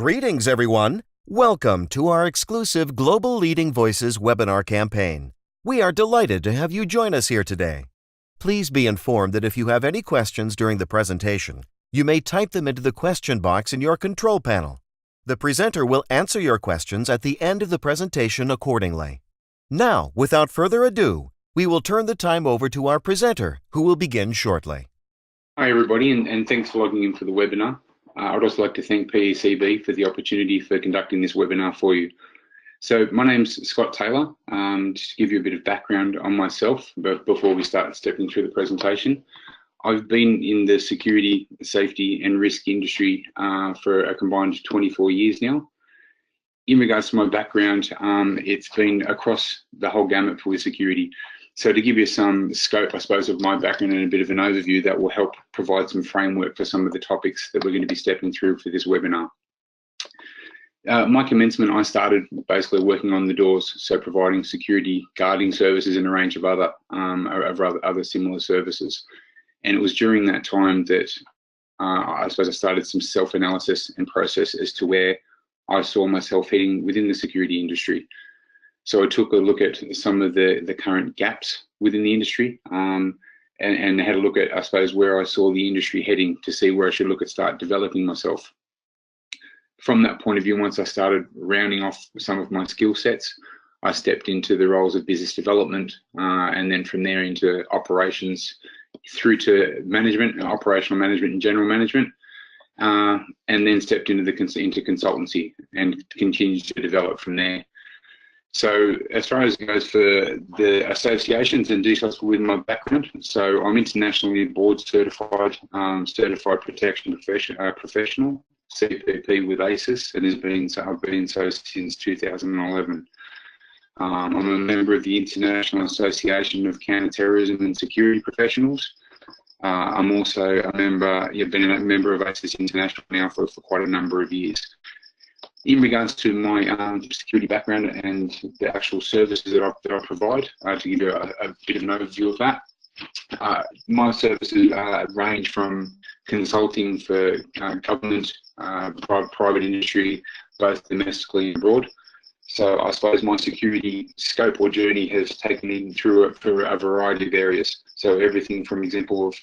Greetings, everyone. Welcome to our exclusive Global Leading Voices webinar campaign. We are delighted to have you join us here today. Please be informed that if you have any questions during the presentation, you may type them into the question box in your control panel. The presenter will answer your questions at the end of the presentation accordingly. Now, without further ado, we will turn the time over to our presenter, who will begin shortly. Hi everybody, and thanks for logging in for the webinar. I'd also like to thank PECB for the opportunity for conducting this webinar for you. So my name's Scott Taylor. Just to give you a bit of background on myself before we start stepping through the presentation. I've been in the security, safety and risk industry for a combined 24 years now. In regards to my background, it's been across the whole gamut for security. So to give you some scope, I suppose, of my background and a bit of an overview that will help provide some framework for some of the topics that we're going to be stepping through for this webinar. My commencement, I started basically working on the doors, so providing security guarding services and a range of other similar services. And it was during that time that I suppose I started some self-analysis and process as to where I saw myself heading within the security industry. So I took a look at some of the current gaps within the industry and had a look at, I suppose, where I saw the industry heading to see where I should look at start developing myself. From that point of view, once I started rounding off some of my skill sets, I stepped into the roles of business development and then from there into operations through to management, operational management and general management, and then stepped into consultancy and continued to develop from there. So as far as it goes for the associations and details within my background, so I'm internationally board certified, certified protection professional, CPP with ASIS, and I've been so since 2011. I'm a member of the International Association of Counterterrorism and Security Professionals. I'm also a member, been a member of ASIS International now for quite a number of years. In regards to my security background and the actual services that I provide, to give you a bit of an overview of that, my services range from consulting for government, private industry, both domestically and abroad. So I suppose my security scope or journey has taken me through a variety of areas. So everything from example of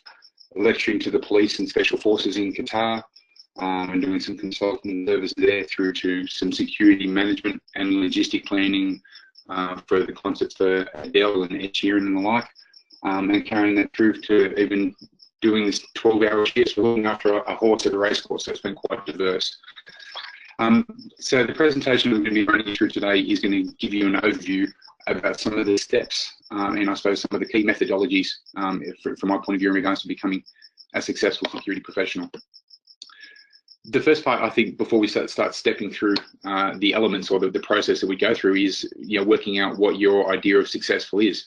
lecturing to the police and special forces in Qatar, and doing some consulting service there, through to some security management and logistic planning for the concerts for Adele and Ed Sheeran and the like, and carrying that through to even doing this 12-hour shifts, looking after a horse at a race course. So it's been quite diverse. So the presentation we're going to be running through today is going to give you an overview about some of the steps and I suppose some of the key methodologies from my point of view in regards to becoming a successful security professional. The first part, I think, before we start stepping through the elements or the process that we go through is, working out what your idea of successful is.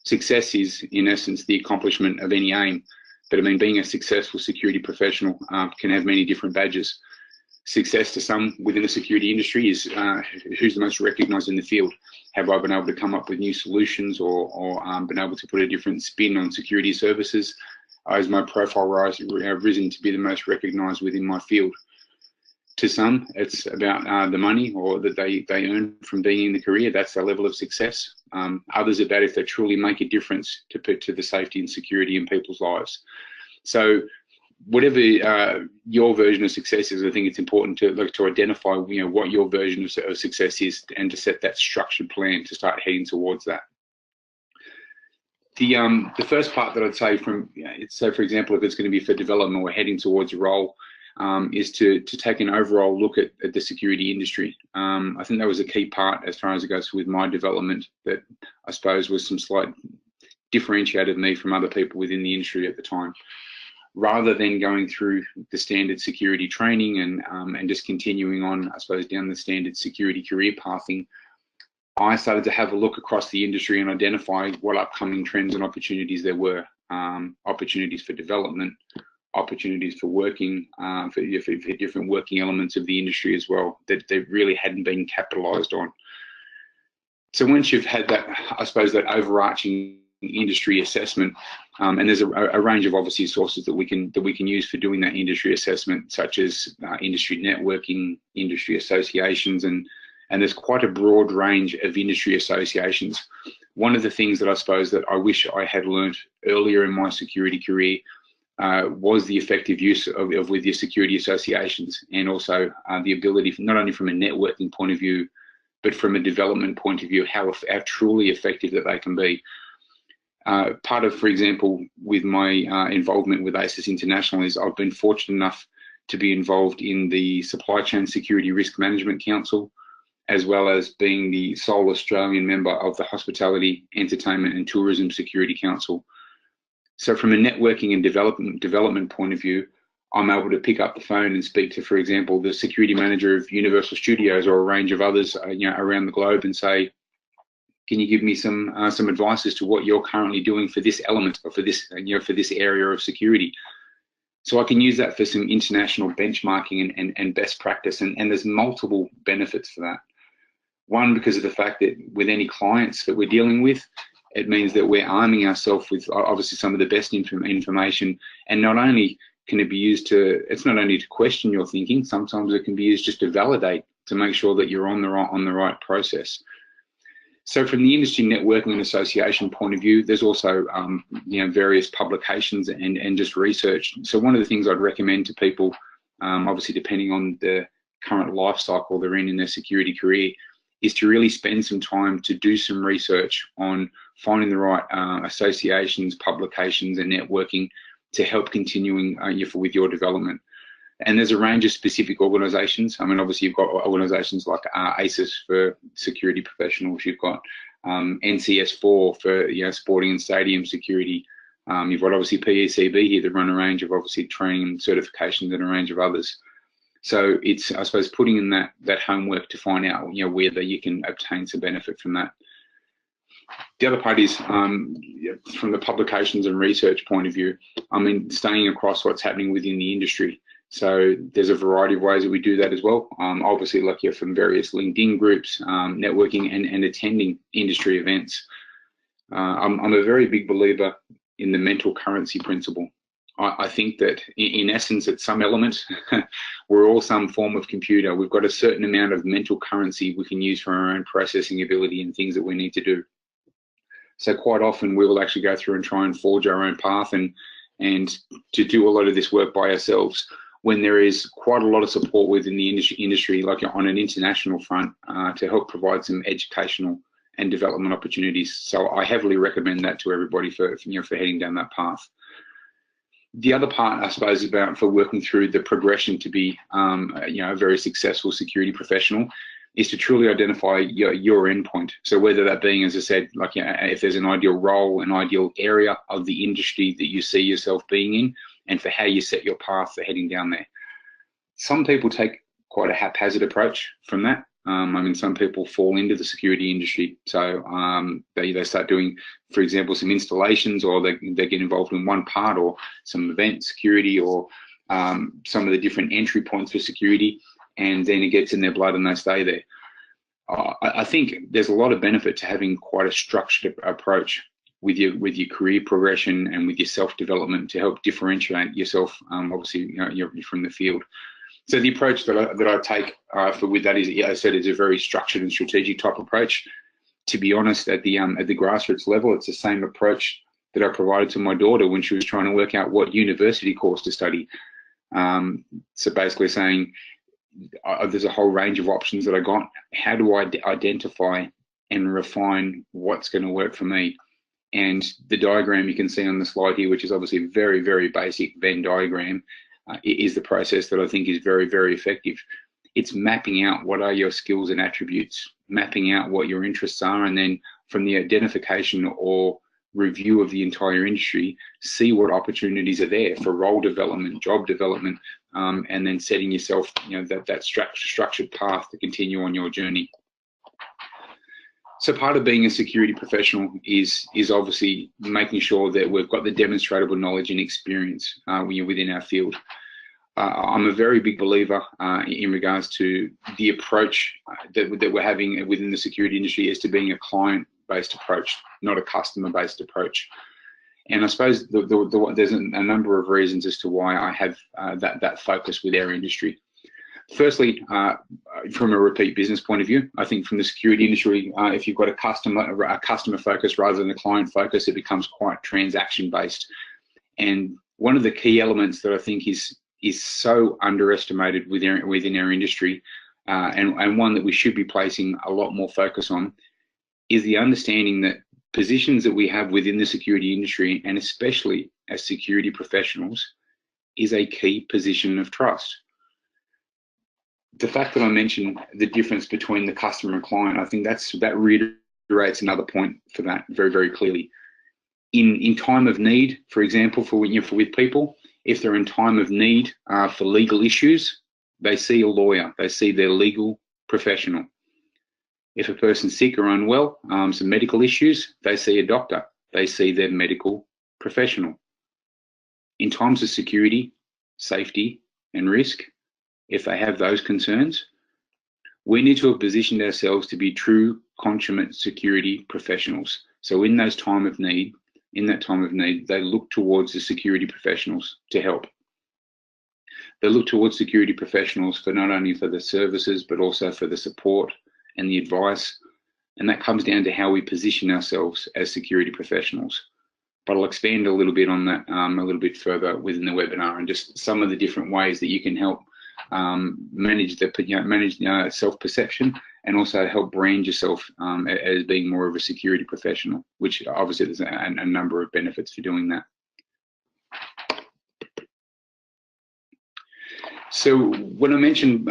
Success is, in essence, the accomplishment of any aim. But I mean, being a successful security professional can have many different badges. Success to some within the security industry is who's the most recognized in the field. Have I been able to come up with new solutions or been able to put a different spin on security services? Has my profile risen to be the most recognized within my field? To some, it's about the money or that they earn from being in the career. That's their level of success. Others about if they truly make a difference to the safety and security in people's lives. So whatever your version of success is, I think it's important to identify what your version of success is and to set that structured plan to start heading towards that. The first part that I'd say so for example, if it's going to be for development or heading towards a role, is to take an overall look at the security industry. I think that was a key part as far as it goes with my development that I suppose was some slight differentiated me from other people within the industry at the time. Rather than going through the standard security training and just continuing on, I suppose, down the standard security career pathing, I started to have a look across the industry and identify what upcoming trends and opportunities there were, opportunities for development, opportunities for working, for different working elements of the industry as well, that they really hadn't been capitalized on. So once you've had that, I suppose, that overarching industry assessment, And there's a range of obviously sources that we can use for doing that industry assessment, such as industry networking, industry associations, and there's quite a broad range of industry associations. One of the things that I suppose that I wish I had learned earlier in my security career was the effective use of with your security associations, and also the ability, not only from a networking point of view, but from a development point of view, how truly effective that they can be. Part of, for example, with my involvement with ASIS International is I've been fortunate enough to be involved in the Supply Chain Security Risk Management Council, as well as being the sole Australian member of the Hospitality, Entertainment and Tourism Security Council. So from a networking and development point of view, I'm able to pick up the phone and speak to, for example, the security manager of Universal Studios or a range of others around the globe and say, can you give me some advice as to what you're currently doing for this element or for this for this area of security? So I can use that for some international benchmarking and best practice, and there's multiple benefits for that. One, because of the fact that with any clients that we're dealing with, it means that we're arming ourselves with obviously some of the best information, and not only can it be used it's not only to question your thinking, sometimes it can be used just to validate, to make sure that you're on the right process. So from the industry networking and association point of view, there's also various publications and just research. So one of the things I'd recommend to people, obviously depending on the current life cycle they're in their security career, is to really spend some time to do some research on finding the right associations, publications and networking to help continuing with your development. And there's a range of specific organisations. I mean, obviously you've got organisations like ASIS for security professionals. You've got NCS4 for sporting and stadium security. You've got obviously PECB here that run a range of obviously training and certifications and a range of others. So it's, I suppose, putting in that homework to find out whether you can obtain some benefit from that. The other part is from the publications and research point of view, I mean, staying across what's happening within the industry. So there's a variety of ways that we do that as well. Obviously, like you're from various LinkedIn groups, networking and attending industry events. I'm a very big believer in the mental currency principle. I think that in essence, at some element, we're all some form of computer. We've got a certain amount of mental currency we can use for our own processing ability and things that we need to do. So quite often we will actually go through and try and forge our own path and to do a lot of this work by ourselves, when there is quite a lot of support within the industry, like on an international front, to help provide some educational and development opportunities. So I heavily recommend that to everybody for heading down that path. The other part, I suppose, about for working through the progression to be a very successful security professional is to truly identify your endpoint. So whether that being, as I said, like if there's an ideal role, an ideal area of the industry that you see yourself being in, and for how you set your path for heading down there. Some people take quite a haphazard approach from that. I mean, some people fall into the security industry. So they start doing, for example, some installations, or they get involved in one part, or some event security, or some of the different entry points for security, and then it gets in their blood and they stay there. I think there's a lot of benefit to having quite a structured approach with your career progression and with your self-development to help differentiate yourself, obviously, you're from the field. So the approach that I take with that is, as I said, it's a very structured and strategic type approach. To be honest, at the grassroots level, it's the same approach that I provided to my daughter when she was trying to work out what university course to study. So basically saying, there's a whole range of options that I got. How do I identify and refine what's going to work for me? And the diagram you can see on the slide here, which is obviously a very, very basic Venn diagram, is the process that I think is very, very effective. It's mapping out what are your skills and attributes, mapping out what your interests are, and then from the identification or review of the entire industry, see what opportunities are there for role development, job development, and then setting yourself that structured path to continue on your journey. So part of being a security professional is obviously making sure that we've got the demonstrable knowledge and experience within our field. I'm a very big believer in regards to the approach that we're having within the security industry as to being a client-based approach, not a customer-based approach. And I suppose there's a number of reasons as to why I have that focus with our industry. Firstly, from a repeat business point of view, I think from the security industry, if you've got a customer focus rather than a client focus, it becomes quite transaction based. And one of the key elements that I think is so underestimated within our industry, and one that we should be placing a lot more focus on, is the understanding that positions that we have within the security industry, and especially as security professionals, is a key position of trust. The fact that I mentioned the difference between the customer and client, I think that reiterates another point for that very, very clearly. In time of need, for example, with people, if they're in time of need for legal issues, they see a lawyer, they see their legal professional. If a person's sick or unwell, some medical issues, they see a doctor, they see their medical professional. In times of security, safety, and risk, if they have those concerns, we need to have positioned ourselves to be true consummate security professionals. So in that time of need, they look towards the security professionals to help. They look towards security professionals for not only for the services, but also for the support and the advice. And that comes down to how we position ourselves as security professionals. But I'll expand a little bit on that a little bit further within the webinar, and just some of the different ways that you can help manage self-perception, and also help brand yourself as being more of a security professional, which obviously there's a number of benefits for doing that. So when I mentioned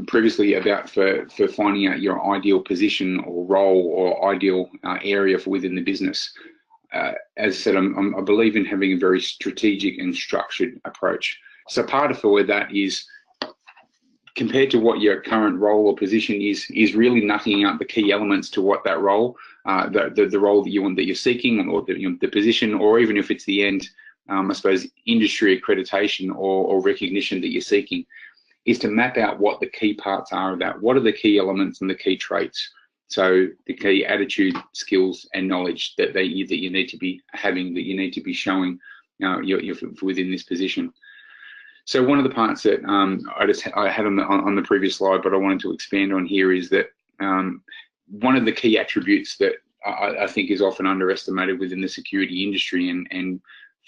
previously about for finding out your ideal position or role or ideal area for within the business, as I said, I believe in having a very strategic and structured approach. So part of that is, compared to what your current role or position is really nutting out the key elements to what that role, the role that you're seeking, or the position, or even if it's the end, I suppose, industry accreditation or recognition that you're seeking, is to map out what the key parts are of that. What are the key elements and the key traits? So the key attitude, skills, and knowledge that you need to be having, that you need to be showing you're within this position. So one of the parts that I had on the previous slide, but I wanted to expand on here, is that one of the key attributes that I think is often underestimated within the security industry, and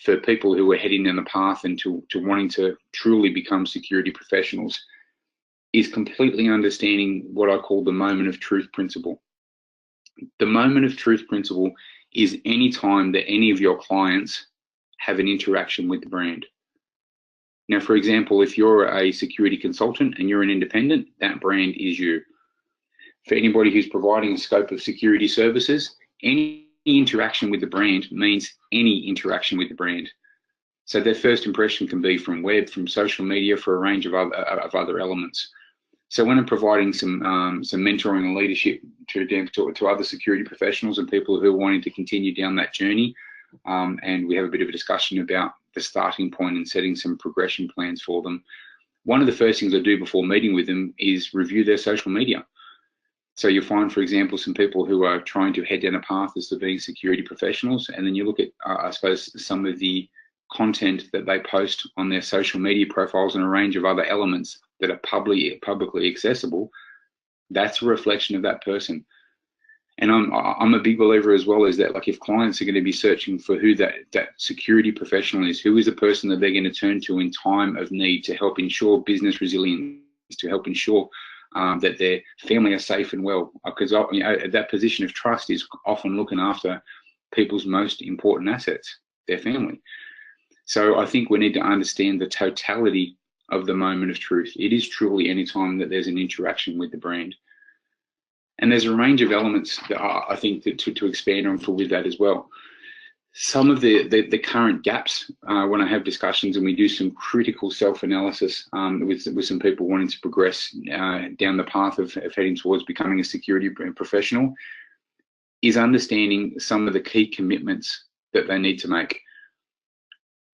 for people who are heading down the path and to wanting to truly become security professionals, is completely understanding what I call the moment of truth principle. The moment of truth principle is any time that any of your clients have an interaction with the brand. Now, for example, if you're a security consultant and you're an independent, that brand is you. For anybody who's providing a scope of security services, any interaction with the brand means any interaction with the brand. So their first impression can be from web, from social media, for a range of other elements. So when I'm providing some mentoring and leadership to other security professionals and people who are wanting to continue down that journey, and we have a bit of a discussion about the starting point and setting some progression plans for them, one of the first things I do before meeting with them is review their social media. So you'll find, for example, some people who are trying to head down a path as to being security professionals, and then you look at, I suppose, some of the content that they post on their social media profiles and a range of other elements that are publicly accessible. That's a reflection of that person. And I'm a big believer as well, is that, like, if clients are going to be searching for who that security professional is, who is the person that they're going to turn to in time of need to help ensure business resilience, to help ensure that their family are safe and well, because that position of trust is often looking after people's most important assets, their family. So I think we need to understand the totality of the moment of truth. It is truly any time that there's an interaction with the brand. And there's a range of elements that I think that to expand on with that as well. Some of the current gaps, when I have discussions and we do some critical self-analysis with some people wanting to progress down the path of heading towards becoming a security professional, is understanding some of the key commitments that they need to make.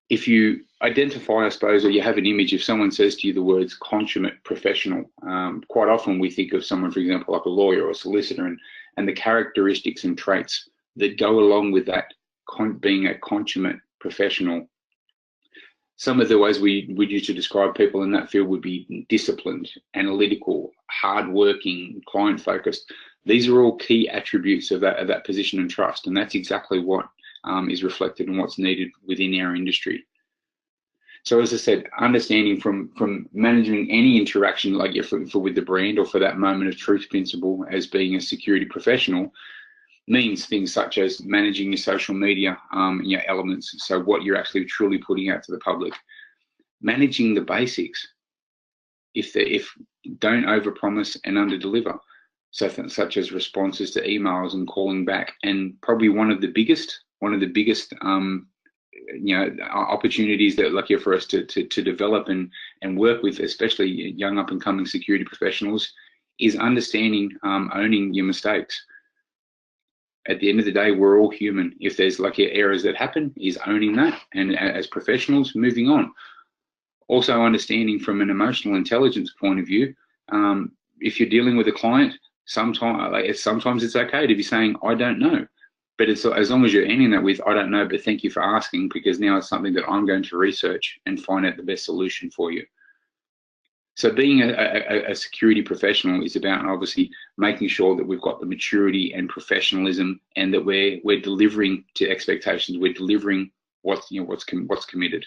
If you identify, I suppose, or you have an image, if someone says to you the words consummate professional, quite often we think of someone, for example, like a lawyer or a solicitor, and the characteristics and traits that go along with that being a consummate professional. Some of the ways we would use to describe people in that field would be disciplined, analytical, hardworking, client-focused. These are all key attributes of that position and trust, and that's exactly what is reflected in what's needed within our industry. So as I said, understanding from managing any interaction, like with the brand or for that moment of truth principle as being a security professional, means things such as managing your social media elements, so what you're actually truly putting out to the public, managing the basics, if don't overpromise and underdeliver, so such as responses to emails and calling back, and probably one of the biggest opportunities that are lucky for us to develop and work with, especially young up and coming security professionals, is understanding owning your mistakes. At the end of the day, we're all human. If there's errors that happen, is owning that, and as professionals, moving on. Also understanding from an emotional intelligence point of view, if you're dealing with a client, sometimes it's okay to be saying, I don't know. But it's as long as you're ending that with, I don't know, but thank you for asking, because now it's something that I'm going to research and find out the best solution for you. So being a security professional is about obviously making sure that we've got the maturity and professionalism, and that we're delivering to expectations. We're delivering what's committed.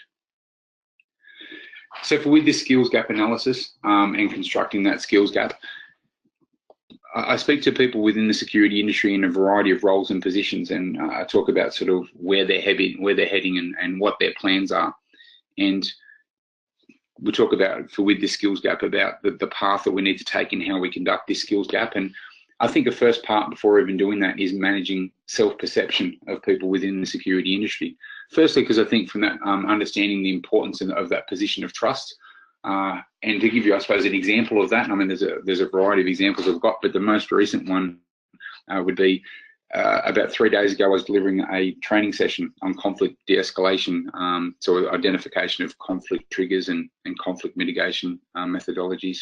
So with this skills gap analysis and constructing that skills gap, I speak to people within the security industry in a variety of roles and positions, and I talk about sort of where they're heading and what their plans are. And we talk about, with this skills gap, about the path that we need to take in how we conduct this skills gap. And I think the first part before even doing that is managing self-perception of people within the security industry. Firstly, because I think from that understanding the importance of that position of trust. And to give you, I suppose, an example of that, I mean, there's a variety of examples I've got, but the most recent one would be about 3 days ago, I was delivering a training session on conflict de-escalation, so identification of conflict triggers and conflict mitigation methodologies,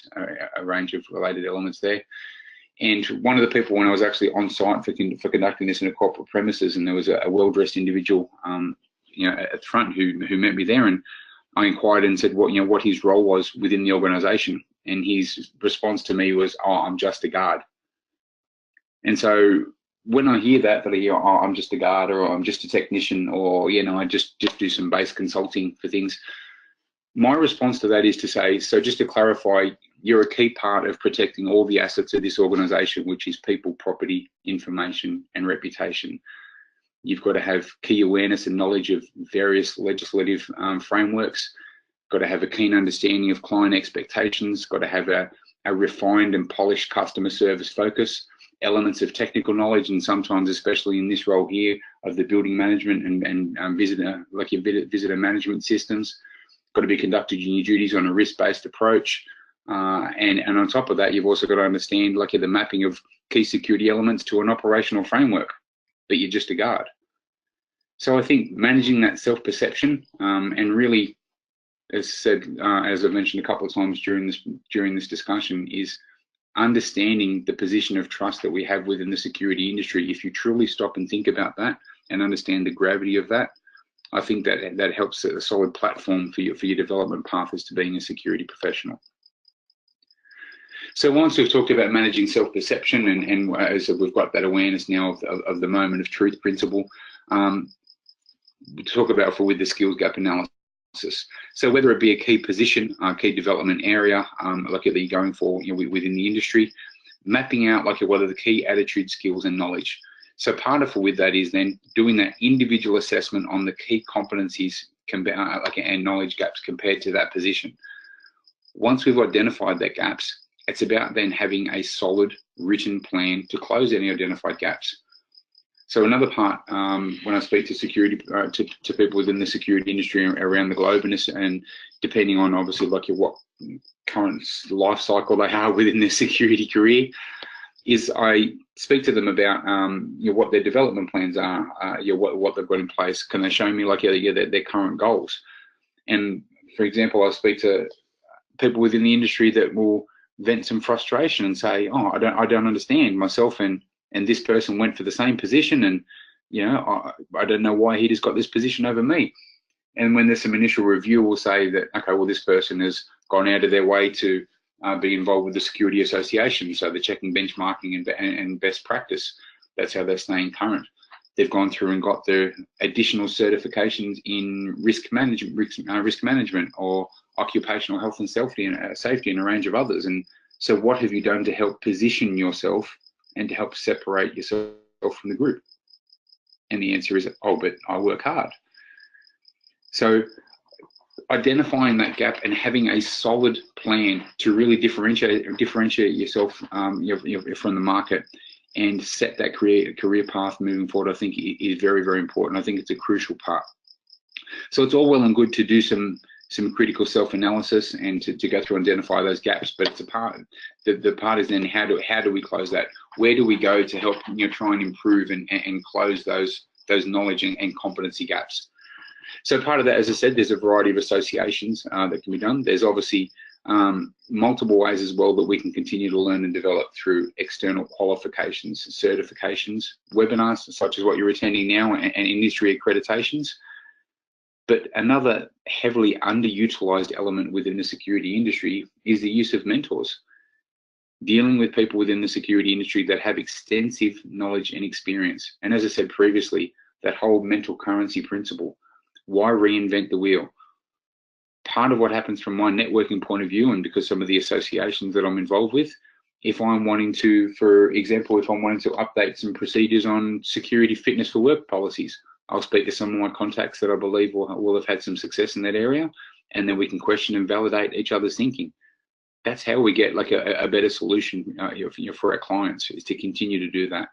a range of related elements there. And one of the people, when I was actually on site for conducting this in a corporate premises, and there was a well-dressed individual, at the front who met me there, and I inquired and said what his role was within the organisation, and his response to me was, "Oh, I'm just a guard." And so when I hear that I hear, "Oh, I'm just a guard," or "I'm just a technician," or I just do some base consulting for things, my response to that is to say, so just to clarify, you're a key part of protecting all the assets of this organisation, which is people, property, information, and reputation. You've got to have key awareness and knowledge of various legislative frameworks, got to have a keen understanding of client expectations, got to have a refined and polished customer service focus, elements of technical knowledge, and sometimes, especially in this role here, of the building management and visitor management systems. Got to be conducted in your duties on a risk-based approach. And on top of that, you've also got to understand the mapping of key security elements to an operational framework, but you're just a guard. So I think managing that self-perception and really, as said, as I've mentioned a couple of times during this discussion, is understanding the position of trust that we have within the security industry. If you truly stop and think about that and understand the gravity of that, I think that helps set a solid platform for your development path as to being a security professional. So once we've talked about managing self-perception and as we've got that awareness now of the moment of truth principle, we talk about with the skills gap analysis. So whether it be a key position, a key development area, that you're going for within the industry, mapping out what are the key attitude, skills, and knowledge. So part of with that is then doing that individual assessment on the key competencies and knowledge gaps compared to that position. Once we've identified that gaps, it's about then having a solid written plan to close any identified gaps. So another part, when I speak to security to people within the security industry around the globe, and depending on obviously what current life cycle they are within their security career, is I speak to them about what their development plans are, what they've got in place. Can they show me their current goals? And for example, I speak to people within the industry that will vent some frustration and say, "Oh, I don't understand. Myself and this person went for the same position, and you know, I don't know why he just got this position over me. And when there's some initial review, we'll say that, okay, well, this person has gone out of their way to be involved with the Security Association, so they're checking benchmarking and best practice. That's how they're staying current. They've gone through and got their additional certifications in risk management or occupational health and safety and a range of others. And so what have you done to help position yourself and to help separate yourself from the group? And the answer is, oh, but I work hard. So identifying that gap and having a solid plan to really differentiate yourself from the market and set that career path moving forward, I think is very, very important. I think it's a crucial part. So it's all well and good to do some critical self-analysis and to go through and identify those gaps, but it's a part. The part is then how do we close that? Where do we go to help try and improve and close those knowledge and competency gaps? So part of that, as I said, there's a variety of associations that can be done. There's obviously multiple ways as well that we can continue to learn and develop through external qualifications, certifications, webinars such as what you're attending now, and industry accreditations. But another heavily underutilized element within the security industry is the use of mentors. Dealing with people within the security industry that have extensive knowledge and experience. And as I said previously, that whole mental currency principle. Why reinvent the wheel? Part of what happens from my networking point of view, and because some of the associations that I'm involved with, if I'm wanting to, for example, if I'm wanting to update some procedures on security fitness for work policies, I'll speak to some of my contacts that I believe will have had some success in that area, and then we can question and validate each other's thinking. That's how we get like a better solution for our clients, is to continue to do that.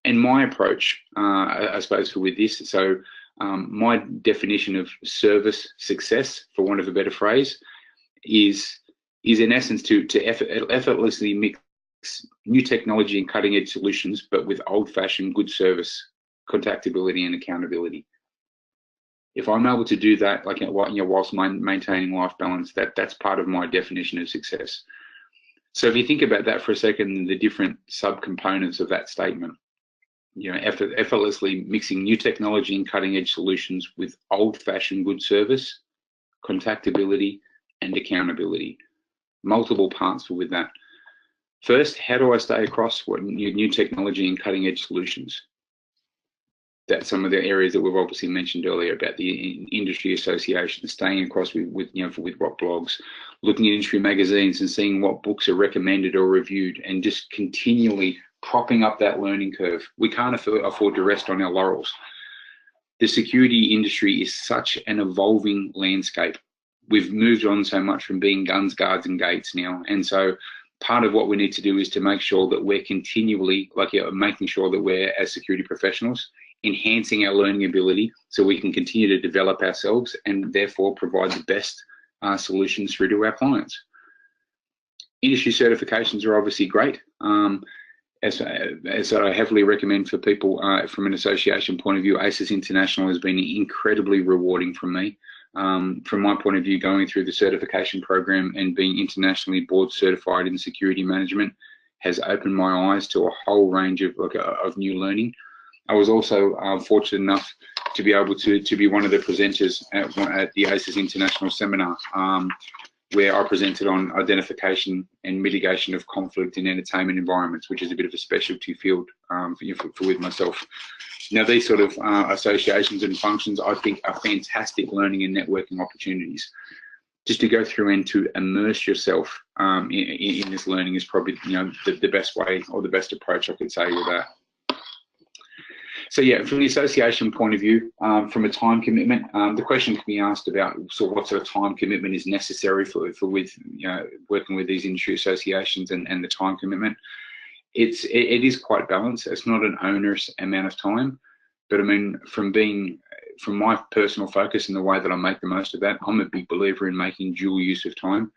And my approach, I suppose, with this, so my definition of service success, for want of a better phrase, is in essence to effortlessly mix new technology and cutting edge solutions, but with old-fashioned good service, contactability, and accountability. If I'm able to do that, like whilst maintaining life balance, that's part of my definition of success. So if you think about that for a second, the different subcomponents of that statement, effortlessly mixing new technology and cutting edge solutions with old-fashioned good service, contactability, and accountability. Multiple parts with that. First, how do I stay across what new technology and cutting edge solutions? That's some of the areas that we've obviously mentioned earlier about the industry association, staying across with what blogs, looking at industry magazines and seeing what books are recommended or reviewed, and just continually propping up that learning curve. We can't afford to rest on our laurels. The security industry is such an evolving landscape. We've moved on so much from being guns, guards, and gates now, and so part of what we need to do is to make sure that we're continually, making sure that we're, as security professionals, enhancing our learning ability so we can continue to develop ourselves and therefore provide the best solutions through to our clients. Industry certifications are obviously great. As I heavily recommend for people from an association point of view, ASIS International has been incredibly rewarding for me. From my point of view, going through the certification program and being internationally board certified in security management has opened my eyes to a whole range of new learning. I was also fortunate enough to be able to be one of the presenters at the ASIS International Seminar, where I presented on identification and mitigation of conflict in entertainment environments, which is a bit of a specialty field for with myself. Now, these sort of associations and functions, I think, are fantastic learning and networking opportunities. Just to go through and to immerse yourself in this learning is probably the best way or the best approach I could say with that. So yeah, from the association point of view, from a time commitment, the question can be asked about what sort of time commitment is necessary for working with these industry associations and the time commitment. It is quite balanced. It's not an onerous amount of time, but I mean, from my personal focus and the way that I make the most of that, I'm a big believer in making dual use of time.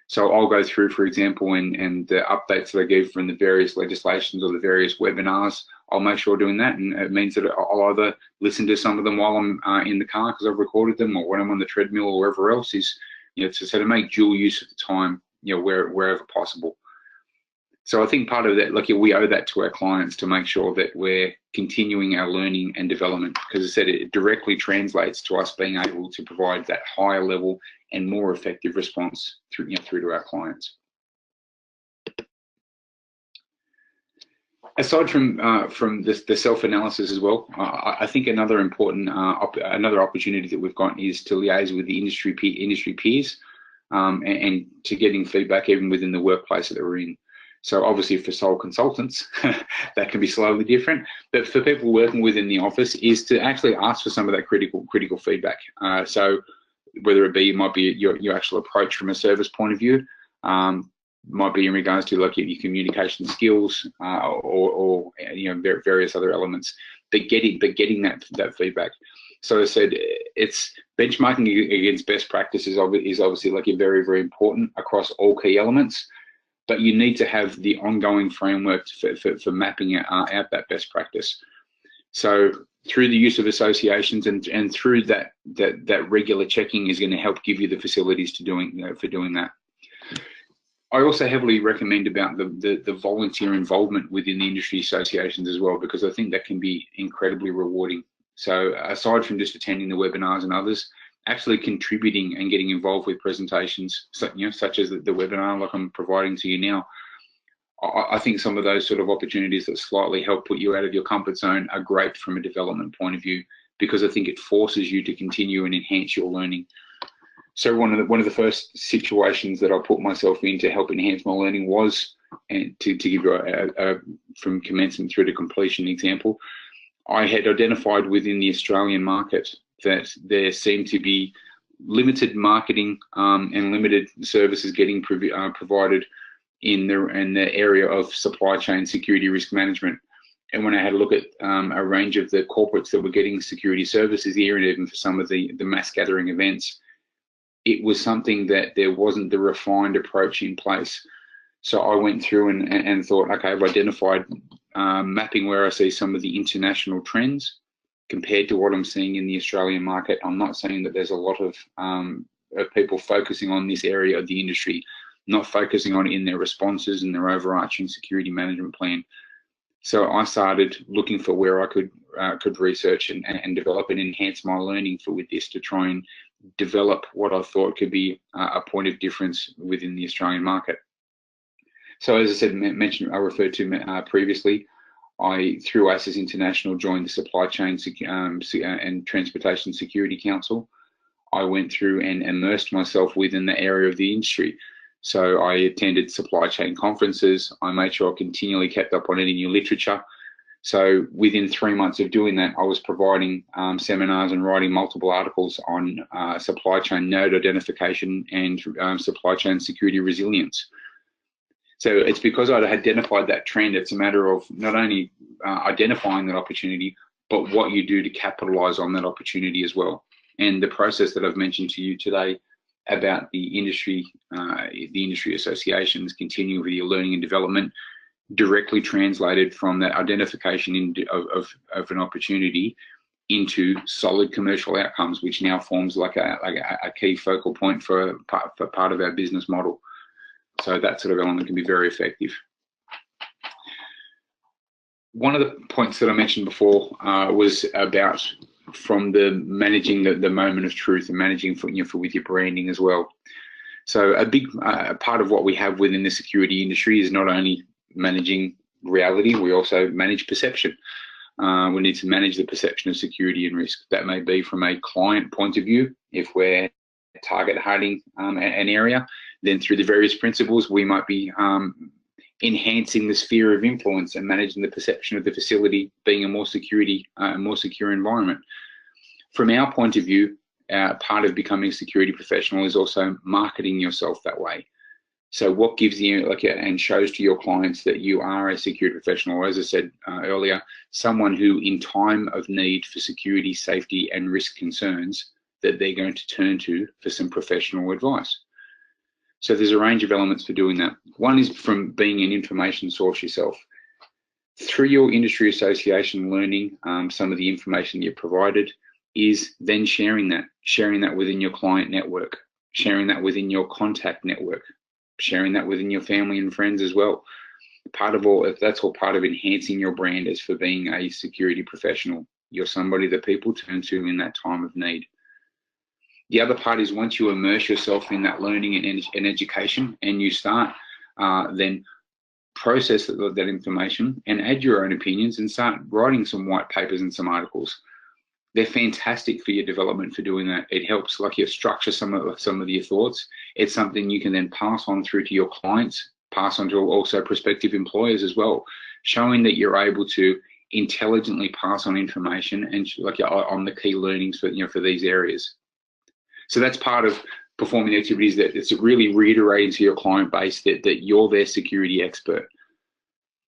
So I'll go through, for example, and the updates that I give from the various legislations or the various webinars, I'll make sure doing that. And it means that I'll either listen to some of them while I'm in the car because I've recorded them, or when I'm on the treadmill or wherever else, is to make dual use of the time, wherever possible. So I think part of that, like, we owe that to our clients to make sure that we're continuing our learning and development, because as I said, it directly translates to us being able to provide that higher level and more effective response through, through to our clients. Aside from the self-analysis as well, I think another important another opportunity that we've got is to liaise with the industry peers and to getting feedback even within the workplace that we're in. So obviously for sole consultants, that can be slightly different, but for people working within the office is to actually ask for some of that critical feedback. So whether it be, it might be your actual approach from a service point of view, might be in regards to like your communication skills or various other elements, but getting that feedback. So as I said, it's benchmarking against best practices is obviously like very, very important across all key elements, but you need to have the ongoing framework for mapping out that best practice. So through the use of associations and through that regular checking is going to help give you the facilities to doing that. I also heavily recommend about the volunteer involvement within the industry associations as well, because I think that can be incredibly rewarding. So aside from just attending the webinars and others, actually contributing and getting involved with presentations, such as the webinar like I'm providing to you now, I think some of those sort of opportunities that slightly help put you out of your comfort zone are great from a development point of view, because I think it forces you to continue and enhance your learning. So one of the first situations that I put myself in to help enhance my learning was, and to give you a from commencement through to completion example, I had identified within the Australian market that there seemed to be limited marketing and limited services getting provided in the area of supply chain security risk management. And when I had a look at a range of the corporates that were getting security services here, and even for some of the mass gathering events, it was something that there wasn't the refined approach in place. So I went through and thought, okay, I've identified mapping where I see some of the international trends compared to what I'm seeing in the Australian market. I'm not saying that there's a lot of people focusing on this area of the industry, not focusing on it in their responses and their overarching security management plan. So I started looking for where I could research and develop and enhance my learning with this, to try and develop what I thought could be a point of difference within the Australian market. So as I said, I referred to previously, I, through ASIS International, joined the Supply Chain and Transportation Security Council. I went through and immersed myself within the area of the industry. So I attended supply chain conferences. I made sure I continually kept up on any new literature. So within 3 months of doing that, I was providing seminars and writing multiple articles on supply chain node identification and supply chain security resilience. So it's because I'd identified that trend. It's a matter of not only identifying that opportunity, but what you do to capitalize on that opportunity as well. And the process that I've mentioned to you today about the industry associations, continuing with your learning and development, directly translated from that identification of an opportunity into solid commercial outcomes, which now forms like a key focal point for part of our business model. So that sort of element can be very effective. One of the points that I mentioned before was about from the managing the moment of truth and managing with your branding as well. So a big part of what we have within the security industry is not only managing reality, we also manage perception. We need to manage the perception of security and risk. That may be from a client point of view. If we're target hunting an area, then through the various principles, we might be enhancing the sphere of influence and managing the perception of the facility being a more secure environment. From our point of view, part of becoming a security professional is also marketing yourself that way. So what gives you and shows to your clients that you are a security professional, as I said earlier, someone who in time of need for security, safety and risk concerns, that they're going to turn to for some professional advice. So there's a range of elements for doing that. One is from being an information source yourself. Through your industry association learning, some of the information you're provided is then sharing that within your client network, sharing that within your contact network, sharing that within your family and friends as well. That's all part of enhancing your brand as for being a security professional. You're somebody that people turn to in that time of need. The other part is once you immerse yourself in that learning and education, and you start then process that information and add your own opinions and start writing some white papers and some articles. They're fantastic for your development for doing that. It helps like you structure some of your thoughts. It's something you can then pass on through to your clients, pass on to also prospective employers as well, showing that you're able to intelligently pass on information and like on the key learnings for for these areas. So that's part of performing activities, that it's really reiterating to your client base that you're their security expert.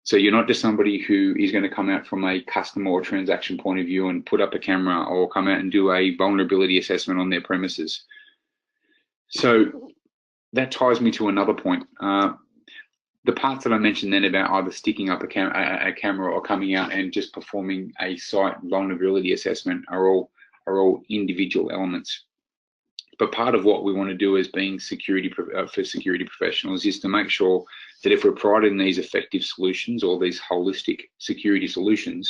So you're not just somebody who is going to come out from a customer or transaction point of view and put up a camera or come out and do a vulnerability assessment on their premises. So that ties me to another point. The parts that I mentioned then about either sticking up a camera or coming out and just performing a site vulnerability assessment are all individual elements. But part of what we want to do as being security professionals is to make sure that if we're providing these effective solutions or these holistic security solutions,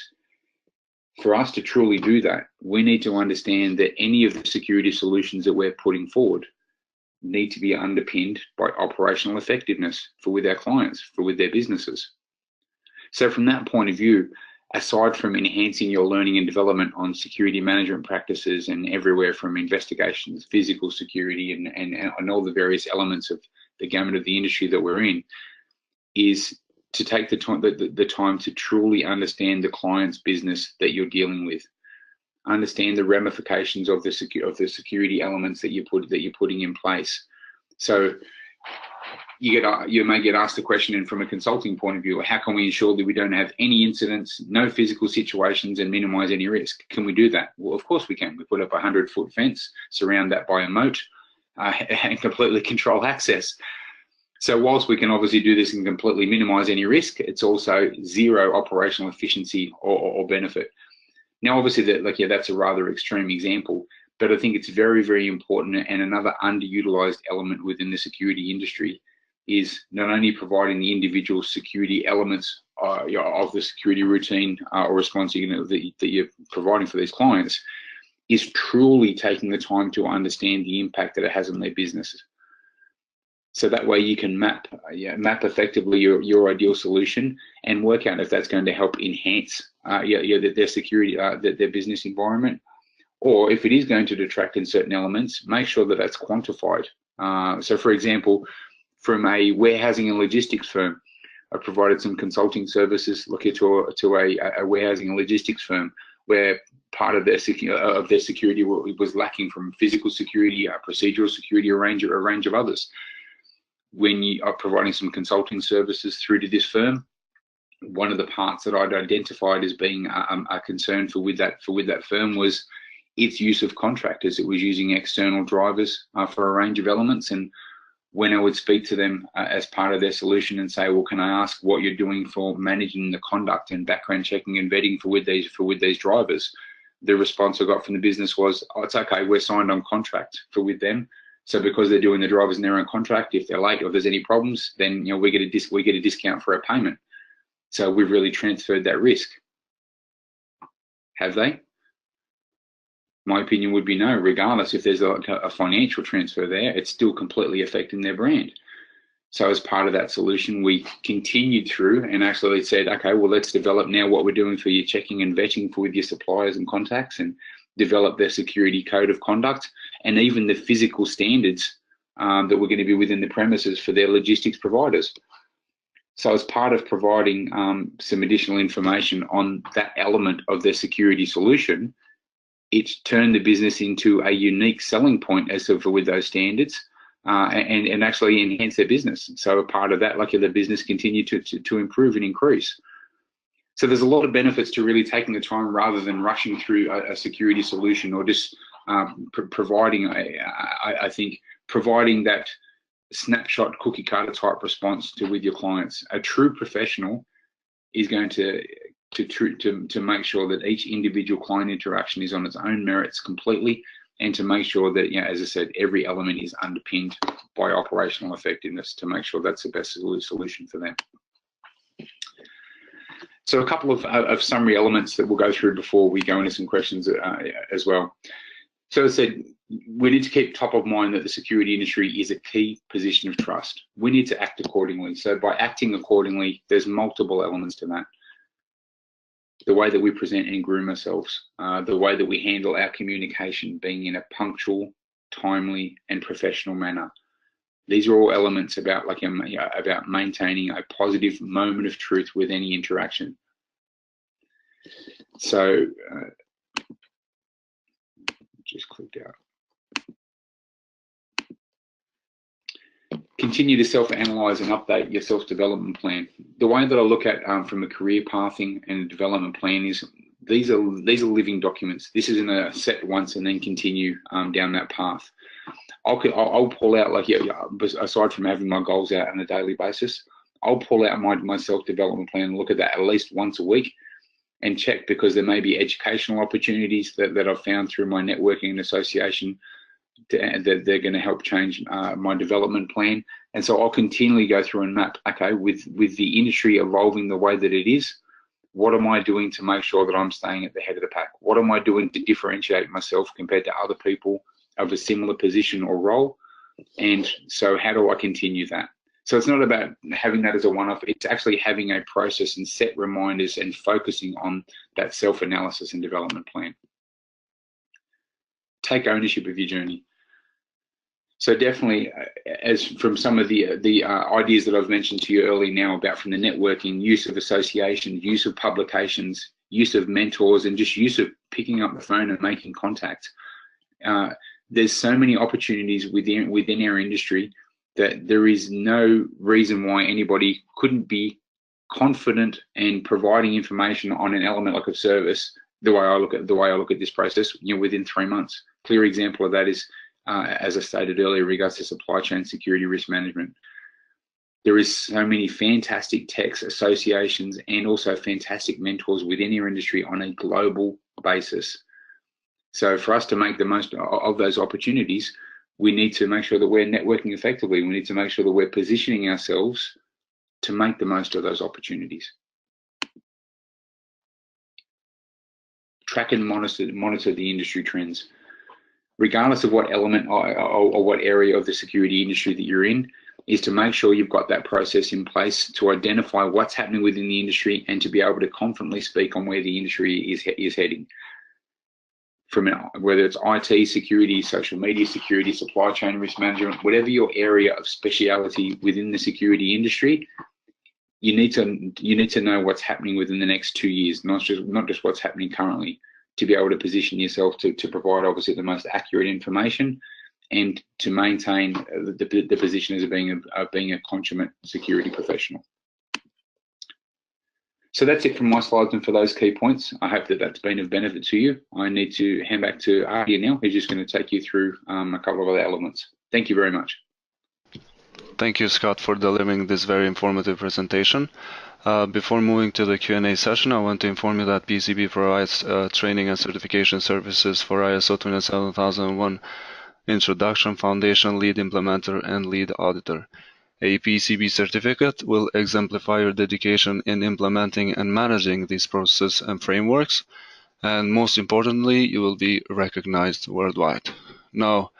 for us to truly do that, we need to understand that any of the security solutions that we're putting forward need to be underpinned by operational effectiveness with our clients, with their businesses. So from that point of view, aside from enhancing your learning and development on security management practices and everywhere from investigations, physical security, and all the various elements of the gamut of the industry that we're in, is to take the time to truly understand the client's business that you're dealing with, understand the ramifications of the security elements that you're putting in place. So you may get asked the question, from a consulting point of view, how can we ensure that we don't have any incidents, no physical situations, and minimize any risk? Can we do that? Well, of course we can. We put up a 100-foot fence, surround that by a moat, and completely control access. So whilst we can obviously do this and completely minimize any risk, it's also zero operational efficiency or benefit. Now, obviously, that's a rather extreme example, but I think it's very, very important, and another underutilized element within the security industry is not only providing the individual security elements of the security routine or response that you're providing for these clients, is truly taking the time to understand the impact that it has on their businesses. So that way you can map effectively your ideal solution and work out if that's going to help enhance their security, their business environment, or if it is going to detract in certain elements, make sure that that's quantified. So for example, from a warehousing and logistics firm, I provided some consulting services to a warehousing and logistics firm where part of their security was lacking from physical security, procedural security, a range of others. When you are providing some consulting services through to this firm, one of the parts that I'd identified as being a concern for that firm was its use of contractors. It was using external drivers for a range of elements, and when I would speak to them as part of their solution and say, well, can I ask what you're doing for managing the conduct and background checking and vetting for with these drivers, the response I got from the business was, oh, it's okay, we're signed on contract with them. So because they're doing the drivers in their own contract, if they're late or if there's any problems, then we get a discount for our payment. So we've really transferred that risk. Have they? My opinion would be no. Regardless if there's a financial transfer there, it's still completely affecting their brand. So as part of that solution, we continued through and actually said, okay, well, let's develop now what we're doing for your checking and vetting with your suppliers and contacts, and develop their security code of conduct and even the physical standards that were going to be within the premises for their logistics providers. So as part of providing some additional information on that element of their security solution, it's turned the business into a unique selling point with those standards and actually enhance their business. So a part of that, the business continued to improve and increase. So there's a lot of benefits to really taking the time rather than rushing through a security solution or just providing, I think, providing that snapshot cookie cutter type response with your clients. A true professional is going to make sure that each individual client interaction is on its own merits completely, and to make sure that, as I said, every element is underpinned by operational effectiveness to make sure that's the best solution for them. So a couple of summary elements that we'll go through before we go into some questions as well. So as I said, we need to keep top of mind that the security industry is a key position of trust. We need to act accordingly. So by acting accordingly, there's multiple elements to that. The way that we present and groom ourselves, the way that we handle our communication, being in a punctual, timely, and professional manner. These are all elements about about maintaining a positive moment of truth with any interaction. So just clicked out. Continue to self-analyze and update your self-development plan. The way that I look at from a career pathing and a development plan is these are living documents. This isn't a set once and then continue down that path. I'll pull out, aside from having my goals out on a daily basis, I'll pull out my self-development plan and look at that at least once a week and check, because there may be educational opportunities that I've found through my networking and association that they're going to help change my development plan. And so I'll continually go through and map, okay, with the industry evolving the way that it is, what am I doing to make sure that I'm staying at the head of the pack? What am I doing to differentiate myself compared to other people of a similar position or role? And so how do I continue that? So it's not about having that as a one-off, it's actually having a process and set reminders and focusing on that self-analysis and development plan. Take ownership of your journey. So definitely, as from some of the ideas that I've mentioned to you earlier now about from the networking, use of associations, use of publications, use of mentors, and just use of picking up the phone and making contact. There's so many opportunities within our industry that there is no reason why anybody couldn't be confident in providing information on an element like a service. The way I look at this process, within 3 months. Clear example of that is, as I stated earlier, regards to supply chain security risk management. There is so many fantastic techs, associations, and also fantastic mentors within our industry on a global basis. So for us to make the most of those opportunities, we need to make sure that we're networking effectively. We need to make sure that we're positioning ourselves to make the most of those opportunities. Track and monitor the industry trends. Regardless of what element or what area of the security industry that you're in, is to make sure you've got that process in place to identify what's happening within the industry and to be able to confidently speak on where the industry is heading. From whether it's IT security, social media security, supply chain risk management, whatever your area of speciality within the security industry, you need to know what's happening within the next 2 years, not just what's happening currently, to be able to position yourself to provide obviously the most accurate information and to maintain the position as being a consummate security professional. So that's it from my slides and for those key points. I hope that that's been of benefit to you. I need to hand back to Artie now, who's just going to take you through a couple of other elements. Thank you very much. Thank you, Scott, for delivering this very informative presentation. Before moving to the Q&A session, I want to inform you that PCB provides training and certification services for ISO 27001 Introduction, Foundation, Lead Implementer, and Lead Auditor. A PCB certificate will exemplify your dedication in implementing and managing these processes and frameworks, and most importantly, you will be recognized worldwide. Now,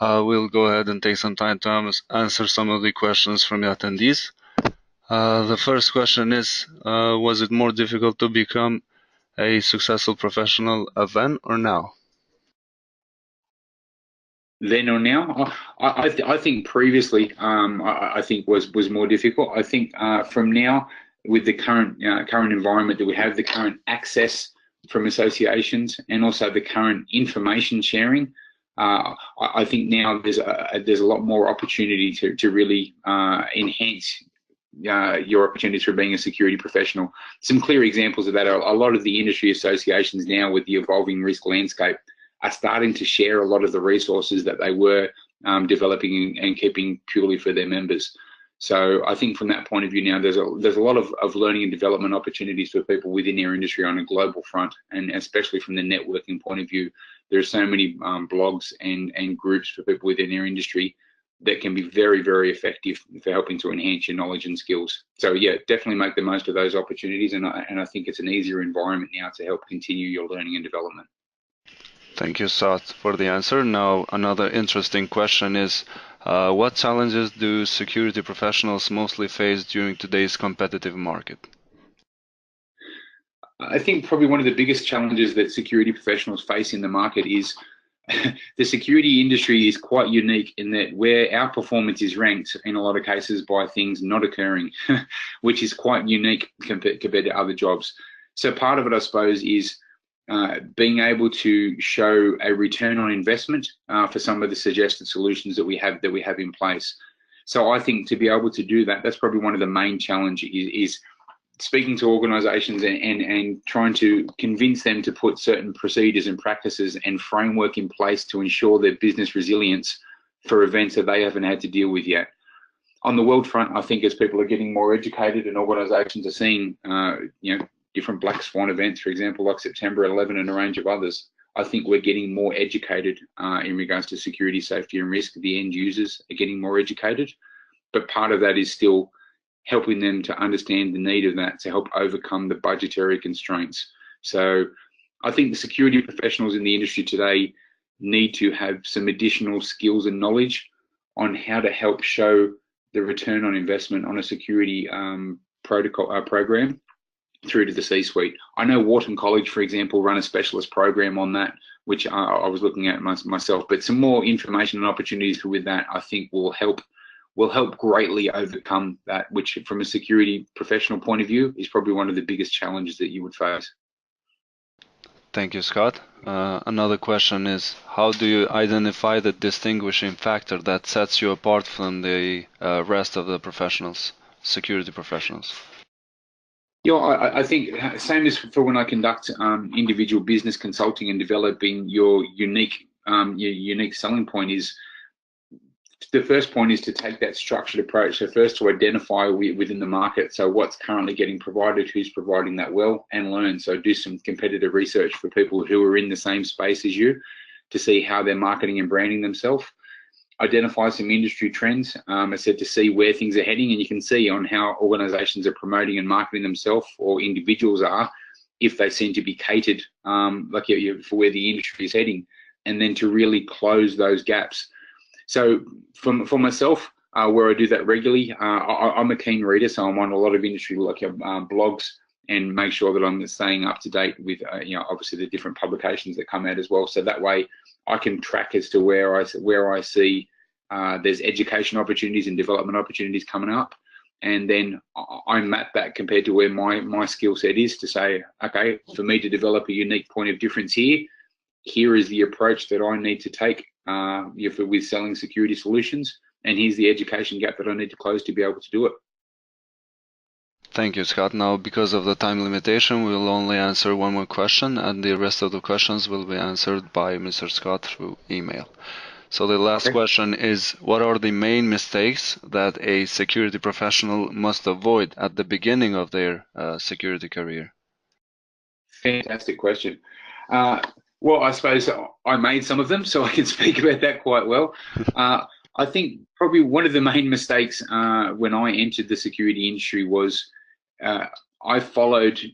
we'll go ahead and take some time to answer some of the questions from the attendees. The first question is, was it more difficult to become a successful professional then or now? Then or now? I think previously, I think was more difficult. I think from now, with the current environment that we have, the current access from associations, and also the current information sharing, I think now there's a lot more opportunity to really enhance your opportunities for being a security professional. Some clear examples of that are a lot of the industry associations now, with the evolving risk landscape, are starting to share a lot of the resources that they were developing and keeping purely for their members. So I think from that point of view now, there's a lot of learning and development opportunities for people within our industry on a global front, and especially from the networking point of view. There are so many blogs and groups for people within our industry that can be very, very effective for helping to enhance your knowledge and skills. So yeah, definitely make the most of those opportunities, and I think it's an easier environment now to help continue your learning and development. Thank you, Sat, for the answer. Now, another interesting question is, what challenges do security professionals mostly face during today's competitive market? I think probably one of the biggest challenges that security professionals face in the market is the security industry is quite unique in that where our performance is ranked in a lot of cases by things not occurring, which is quite unique compared to other jobs. So part of it, I suppose, is being able to show a return on investment for some of the suggested solutions that we have in place. So I think to be able to do that, that's probably one of the main challenges is speaking to organizations and trying to convince them to put certain procedures and practices and framework in place to ensure their business resilience for events that they haven't had to deal with yet. On the world front, I think as people are getting more educated and organizations are seeing, different black swan events, for example, like September 11 and a range of others, I think we're getting more educated in regards to security, safety and risk. The end users are getting more educated, but part of that is still helping them to understand the need of that to help overcome the budgetary constraints. So I think the security professionals in the industry today need to have some additional skills and knowledge on how to help show the return on investment on a security program through to the C-suite. I know Wharton College, for example, run a specialist program on that, which I was looking at myself, but some more information and opportunities with that I think will help greatly overcome that, which from a security professional point of view is probably one of the biggest challenges that you would face. Thank you, Scott. Another question is, how do you identify the distinguishing factor that sets you apart from the rest of the professionals, security professionals? Yeah, I think same as for when I conduct individual business consulting and developing your unique selling point is, the first point is to take that structured approach. So first to identify within the market, so what's currently getting provided, who's providing that well, and learn. So do some competitive research for people who are in the same space as you to see how they're marketing and branding themselves. Identify some industry trends, I said, to see where things are heading, and you can see on how organizations are promoting and marketing themselves, or individuals are, if they seem to be catered for where the industry is heading, and then to really close those gaps. So for myself, where I do that regularly, I'm a keen reader, so I'm on a lot of industry blogs and make sure that I'm staying up to date with obviously the different publications that come out as well. So that way I can track as to where I see there's education opportunities and development opportunities coming up, and then I map that compared to where my skill set is to say, okay, for me to develop a unique point of difference here is the approach that I need to take with selling security solutions, and here's the education gap that I need to close to be able to do it. Thank you, Scott. Now, because of the time limitation, we will only answer one more question, and the rest of the questions will be answered by Mr. Scott through email. So the last question is, what are the main mistakes that a security professional must avoid at the beginning of their security career? Fantastic question. Well, I suppose I made some of them, so I can speak about that quite well. I think probably one of the main mistakes when I entered the security industry was I started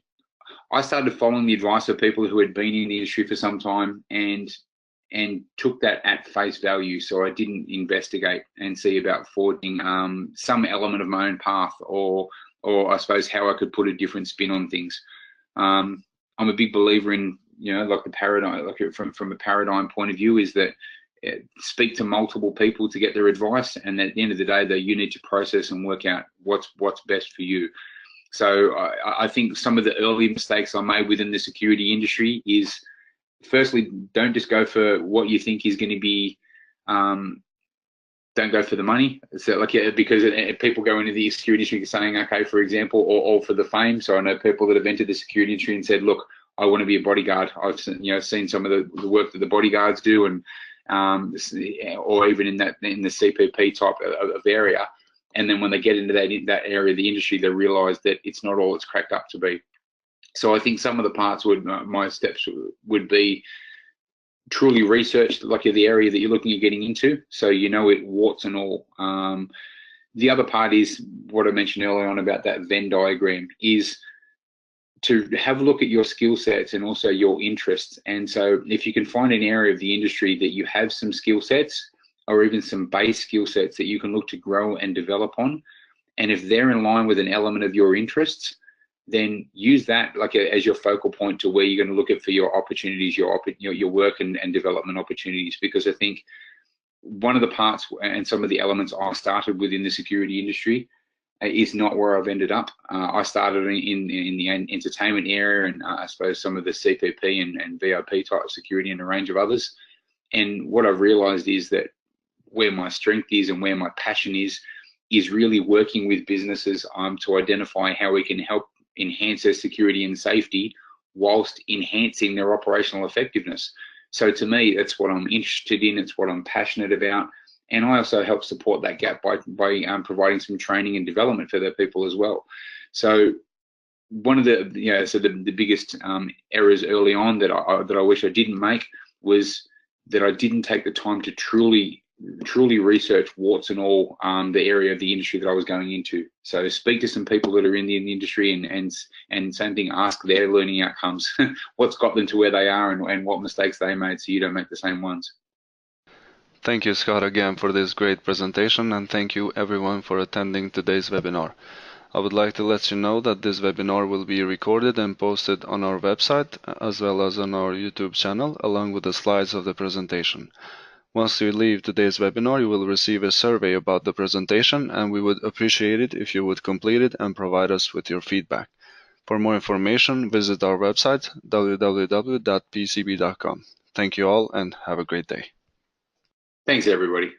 following the advice of people who had been in the industry for some time and took that at face value. So I didn't investigate and see about forging some element of my own path, or I suppose how I could put a different spin on things. I'm a big believer in, like the paradigm, like from a paradigm point of view, is that speak to multiple people to get their advice, and at the end of the day, though, you need to process and work out what's best for you. So I think some of the early mistakes I made within the security industry is, firstly, don't just go for what you think is going to be, don't go for the money. So because people go into the security industry saying, okay, for example, or for the fame. So I know people that have entered the security industry and said, look, I want to be a bodyguard. I've seen some of the work that the bodyguards do, and or even in the CPP type of area. And then when they get into that area of the industry, they realise that it's not all it's cracked up to be. So I think some of the parts my steps would be, truly research like the area that you're looking at getting into, so you know it warts and all. The other part is what I mentioned earlier on about that Venn diagram, is to have a look at your skill sets and also your interests. And so if you can find an area of the industry that you have some skill sets or even some base skill sets that you can look to grow and develop on, and if they're in line with an element of your interests, then use that like as your focal point to where you're going to look at for your opportunities, your work and development opportunities. Because I think one of the parts and some of the elements I started within the security industry is not where I've ended up. I started in the entertainment area, and I suppose some of the CPP and VIP type security and a range of others. And what I've realized is that where my strength is and where my passion is really working with businesses to identify how we can help enhance their security and safety whilst enhancing their operational effectiveness. So to me, that's what I'm interested in. It's what I'm passionate about. And I also help support that gap by providing some training and development for their people as well. So one of the the biggest errors early on that I wish I didn't make was that I didn't take the time to truly research warts and all the area of the industry that I was going into. So speak to some people that are in the industry and same thing, ask their learning outcomes, what's got them to where they are and what mistakes they made, so you don't make the same ones. Thank you, Scott, again for this great presentation, and thank you everyone for attending today's webinar. I would like to let you know that this webinar will be recorded and posted on our website as well as on our YouTube channel, along with the slides of the presentation. Once you leave today's webinar, you will receive a survey about the presentation, and we would appreciate it if you would complete it and provide us with your feedback. For more information, visit our website, www.pcb.com. Thank you all and have a great day. Thanks, everybody.